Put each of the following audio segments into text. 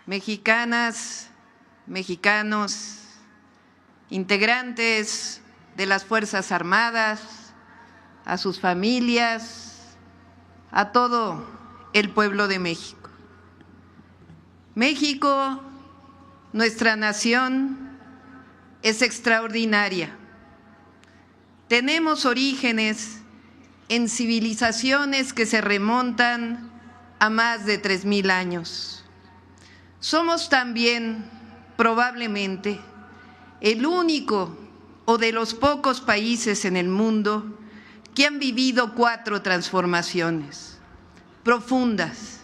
mexicanas, mexicanos, integrantes de las Fuerzas Armadas, a sus familias, a todo el pueblo de México. México, nuestra nación, es extraordinaria. Tenemos orígenes en civilizaciones que se remontan a más de 3000 años. Somos también, probablemente, el único o de los pocos países en el mundo que han vivido 4 transformaciones profundas,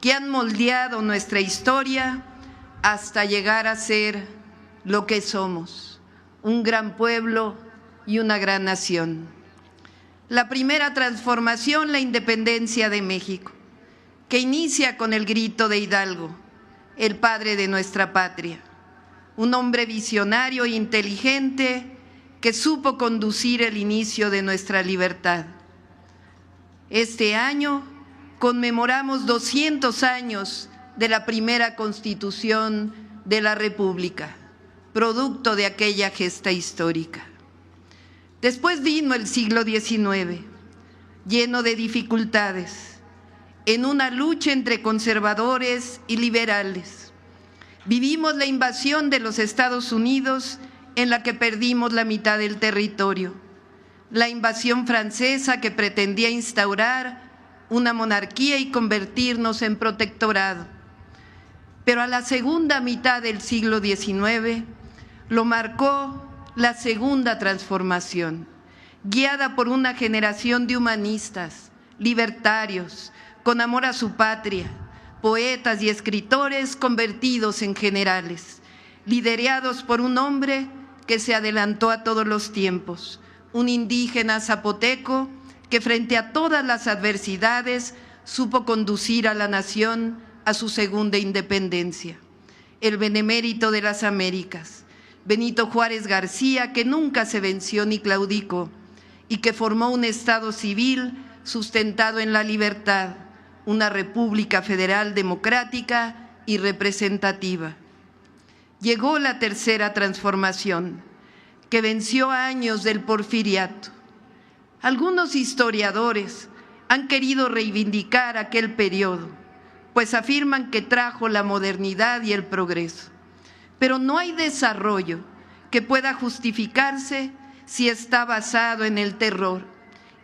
que han moldeado nuestra historia hasta llegar a ser lo que somos, un gran pueblo y una gran nación. La primera transformación, la independencia de México, que inicia con el grito de Hidalgo, el padre de nuestra patria, un hombre visionario e inteligente que supo conducir el inicio de nuestra libertad. Este año conmemoramos 200 años de la primera Constitución de la República, producto de aquella gesta histórica. Después vino el siglo XIX, lleno de dificultades, en una lucha entre conservadores y liberales. Vivimos la invasión de los Estados Unidos, en la que perdimos la mitad del territorio, la invasión francesa que pretendía instaurar una monarquía y convertirnos en protectorado. Pero a la segunda mitad del siglo XIX lo marcó la segunda transformación, guiada por una generación de humanistas, libertarios, con amor a su patria, poetas y escritores convertidos en generales, liderados por un hombre que se adelantó a todos los tiempos, un indígena zapoteco que frente a todas las adversidades supo conducir a la nación a su segunda independencia, el benemérito de las Américas, Benito Juárez García, que nunca se venció ni claudicó y que formó un Estado civil sustentado en la libertad, una república federal democrática y representativa. Llegó la tercera transformación, que venció años del porfiriato. Algunos historiadores han querido reivindicar aquel periodo, pues afirman que trajo la modernidad y el progreso. Pero no hay desarrollo que pueda justificarse si está basado en el terror,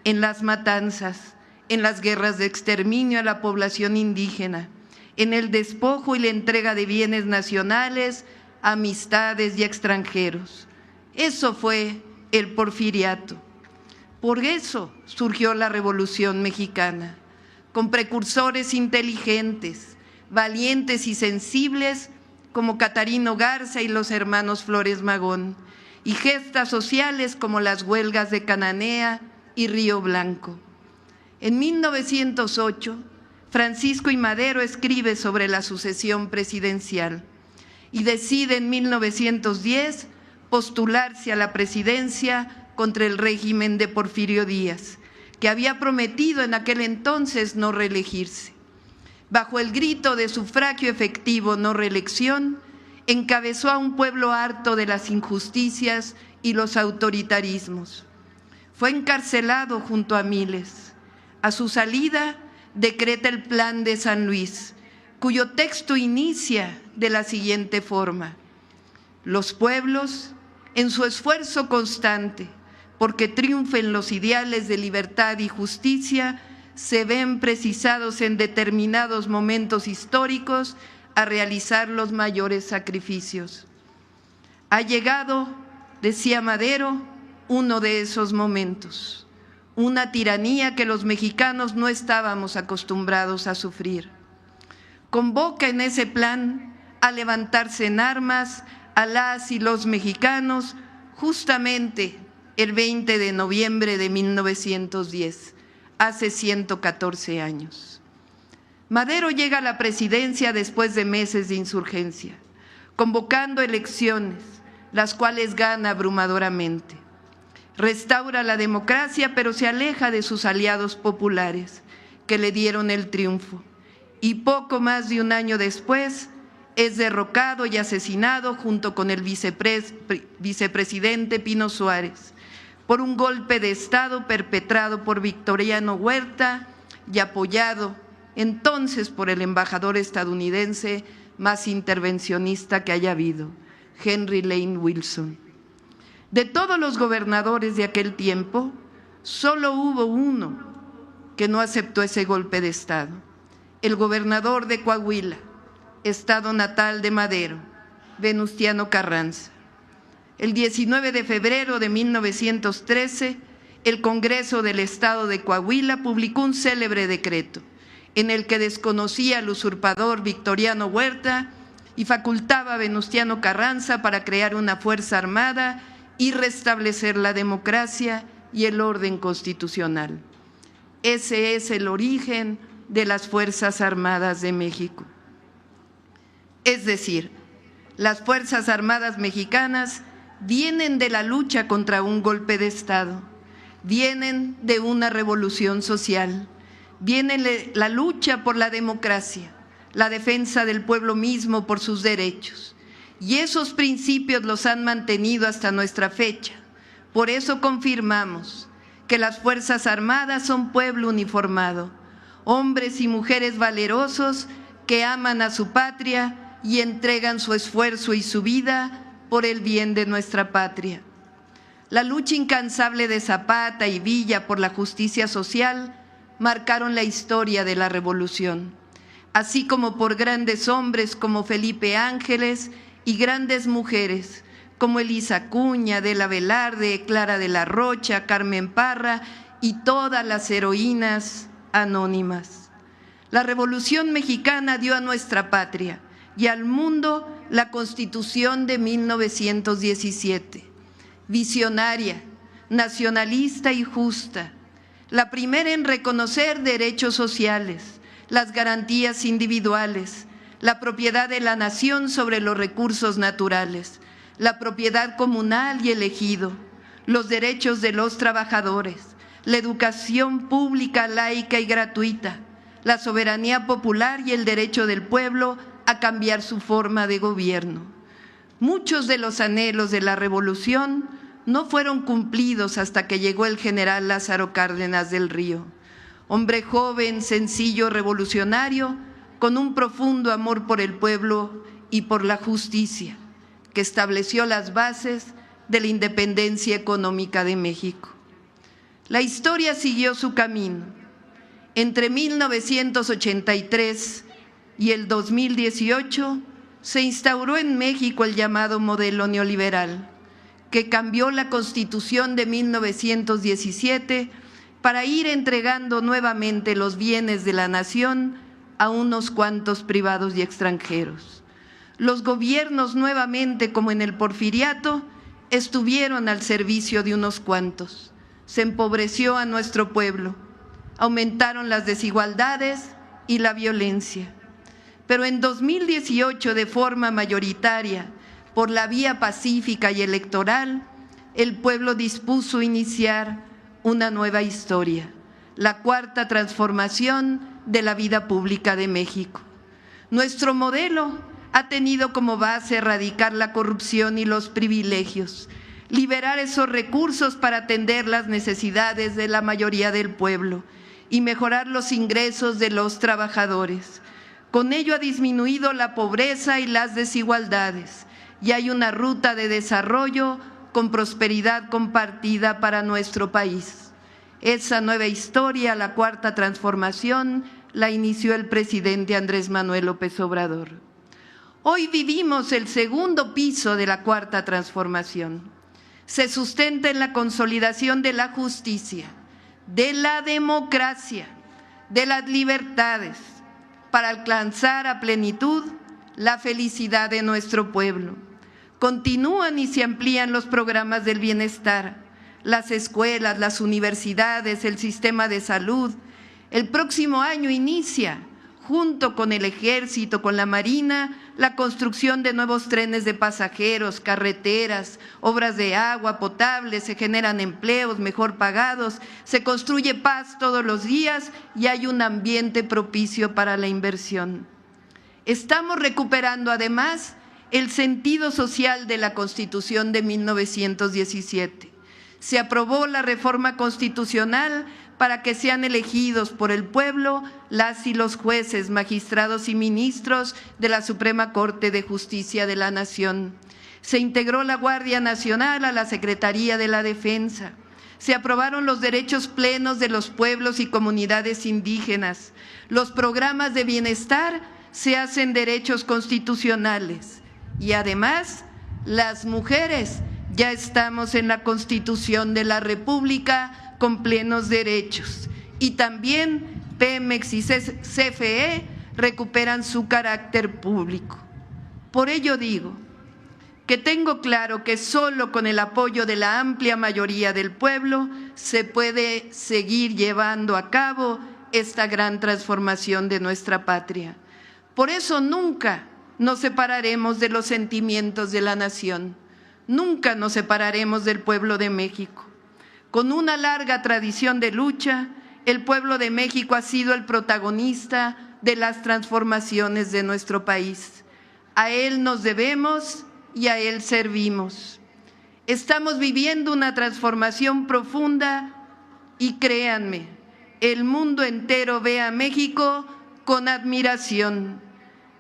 en las matanzas, en las guerras de exterminio a la población indígena, en el despojo y la entrega de bienes nacionales, amistades y extranjeros. Eso fue el porfiriato. Por eso surgió la Revolución Mexicana, con precursores inteligentes, valientes y sensibles como Catarino Garza y los hermanos Flores Magón, y gestas sociales como las huelgas de Cananea y Río Blanco. En 1908, Francisco I. Madero escribe sobre la sucesión presidencial y decide en 1910 postularse a la presidencia contra el régimen de Porfirio Díaz, que había prometido en aquel entonces no reelegirse. Bajo el grito de sufragio efectivo, no reelección, encabezó a un pueblo harto de las injusticias y los autoritarismos. Fue encarcelado junto a miles. A su salida, decreta el Plan de San Luis, cuyo texto inicia de la siguiente forma: los pueblos, en su esfuerzo constante porque triunfen los ideales de libertad y justicia, se ven precisados en determinados momentos históricos a realizar los mayores sacrificios. Ha llegado, decía Madero, uno de esos momentos, una tiranía que los mexicanos no estábamos acostumbrados a sufrir. Convoca en ese plan a levantarse en armas a las y los mexicanos justamente el 20 de noviembre de 1910, hace 114 años. Madero llega a la presidencia después de meses de insurgencia, convocando elecciones, las cuales gana abrumadoramente. Restaura la democracia, pero se aleja de sus aliados populares, que le dieron el triunfo. Y poco más de un año después, es derrocado y asesinado junto con el vicepresidente Pino Suárez por un golpe de Estado perpetrado por Victoriano Huerta y apoyado entonces por el embajador estadounidense más intervencionista que haya habido, Henry Lane Wilson. De todos los gobernadores de aquel tiempo, solo hubo uno que no aceptó ese golpe de Estado, el gobernador de Coahuila, estado natal de Madero, Venustiano Carranza. El 19 de febrero de 1913, el Congreso del Estado de Coahuila publicó un célebre decreto en el que desconocía al usurpador Victoriano Huerta y facultaba a Venustiano Carranza para crear una fuerza armada y restablecer la democracia y el orden constitucional. Ese es el origen de las Fuerzas Armadas de México. Es decir, las Fuerzas Armadas mexicanas vienen de la lucha contra un golpe de Estado, vienen de una revolución social, viene la lucha por la democracia, la defensa del pueblo mismo por sus derechos. Y esos principios los han mantenido hasta nuestra fecha. Por eso confirmamos que las Fuerzas Armadas son pueblo uniformado, hombres y mujeres valerosos que aman a su patria y entregan su esfuerzo y su vida por el bien de nuestra patria. La lucha incansable de Zapata y Villa por la justicia social marcaron la historia de la revolución, así como por grandes hombres como Felipe Ángeles y grandes mujeres como Elisa Acuña, Adela Velarde, Clara de la Rocha, Carmen Parra y todas las heroínas anónimas. La Revolución Mexicana dio a nuestra patria y al mundo la Constitución de 1917, visionaria, nacionalista y justa, la primera en reconocer derechos sociales, las garantías individuales, la propiedad de la nación sobre los recursos naturales, la propiedad comunal y el ejido, los derechos de los trabajadores, la educación pública, laica y gratuita, la soberanía popular y el derecho del pueblo a cambiar su forma de gobierno. Muchos de los anhelos de la revolución no fueron cumplidos hasta que llegó el general Lázaro Cárdenas del Río, hombre joven, sencillo, revolucionario, con un profundo amor por el pueblo y por la justicia, que estableció las bases de la independencia económica de México. La historia siguió su camino. Entre 1983 y el 2018 se instauró en México el llamado modelo neoliberal, que cambió la Constitución de 1917 para ir entregando nuevamente los bienes de la nación a unos cuantos privados y extranjeros. Los gobiernos nuevamente, como en el Porfiriato, estuvieron al servicio de unos cuantos. Se empobreció a nuestro pueblo, aumentaron las desigualdades y la violencia. Pero en 2018, de forma mayoritaria, por la vía pacífica y electoral, el pueblo dispuso iniciar una nueva historia, la cuarta transformación de la vida pública de México. Nuestro modelo ha tenido como base erradicar la corrupción y los privilegios, liberar esos recursos para atender las necesidades de la mayoría del pueblo y mejorar los ingresos de los trabajadores. Con ello ha disminuido la pobreza y las desigualdades, y hay una ruta de desarrollo con prosperidad compartida para nuestro país. Esa nueva historia, la cuarta transformación, la inició el presidente Andrés Manuel López Obrador. Hoy vivimos el segundo piso de la cuarta transformación. Se sustenta en la consolidación de la justicia, de la democracia, de las libertades, para alcanzar a plenitud la felicidad de nuestro pueblo. Continúan y se amplían los programas del bienestar, las escuelas, las universidades, el sistema de salud. El próximo año inicia, junto con el Ejército, con la Marina, la construcción de nuevos trenes de pasajeros, carreteras, obras de agua potable, se generan empleos mejor pagados, se construye paz todos los días y hay un ambiente propicio para la inversión. Estamos recuperando además el sentido social de la Constitución de 1917. Se aprobó la reforma constitucional para que sean elegidos por el pueblo las y los jueces, magistrados y ministros de la Suprema Corte de Justicia de la Nación. Se integró la Guardia Nacional a la Secretaría de la Defensa. Se aprobaron los derechos plenos de los pueblos y comunidades indígenas. Los programas de bienestar se hacen derechos constitucionales. Y además, las mujeres ya estamos en la Constitución de la República con plenos derechos. Y también Pemex y CFE recuperan su carácter público. Por ello digo que tengo claro que solo con el apoyo de la amplia mayoría del pueblo se puede seguir llevando a cabo esta gran transformación de nuestra patria. Por eso nunca nos separaremos de los sentimientos de la nación, nunca nos separaremos del pueblo de México. Con una larga tradición de lucha, el pueblo de México ha sido el protagonista de las transformaciones de nuestro país. A él nos debemos y a él servimos. Estamos viviendo una transformación profunda y créanme, el mundo entero ve a México con admiración.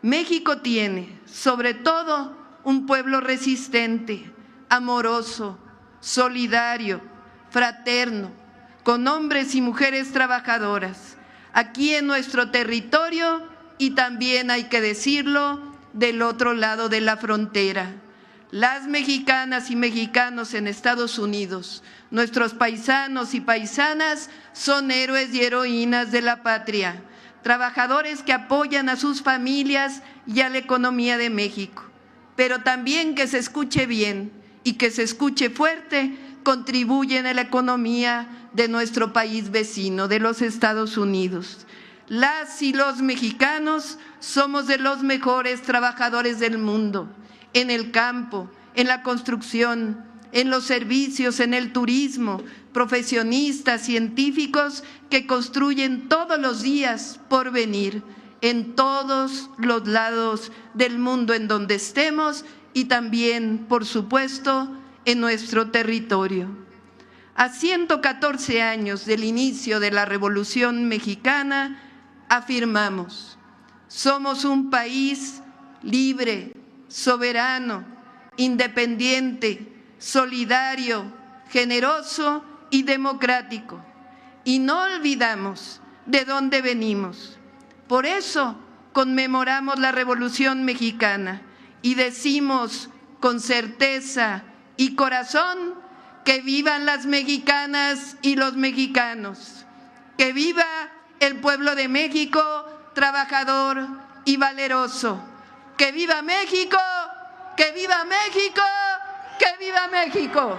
México tiene, sobre todo, un pueblo resistente, amoroso, solidario, fraterno, con hombres y mujeres trabajadoras, aquí en nuestro territorio y también, hay que decirlo, del otro lado de la frontera. Las mexicanas y mexicanos en Estados Unidos, nuestros paisanos y paisanas, son héroes y heroínas de la patria, trabajadores que apoyan a sus familias y a la economía de México, pero también, que se escuche bien y que se escuche fuerte, contribuyen a la economía de nuestro país vecino, de los Estados Unidos. Las y los mexicanos somos de los mejores trabajadores del mundo, en el campo, en la construcción, en los servicios, en el turismo, profesionistas, científicos que construyen todos los días por venir en todos los lados del mundo en donde estemos y también, por supuesto, en nuestro territorio. A 114 años del inicio de la Revolución Mexicana, afirmamos: somos un país libre, soberano, independiente, solidario, generoso y democrático. Y no olvidamos de dónde venimos. Por eso conmemoramos la Revolución Mexicana y decimos con certeza y corazón que vivan las mexicanas y los mexicanos, que viva el pueblo de México trabajador y valeroso. ¡Que viva México! ¡Que viva México! ¡Que viva México!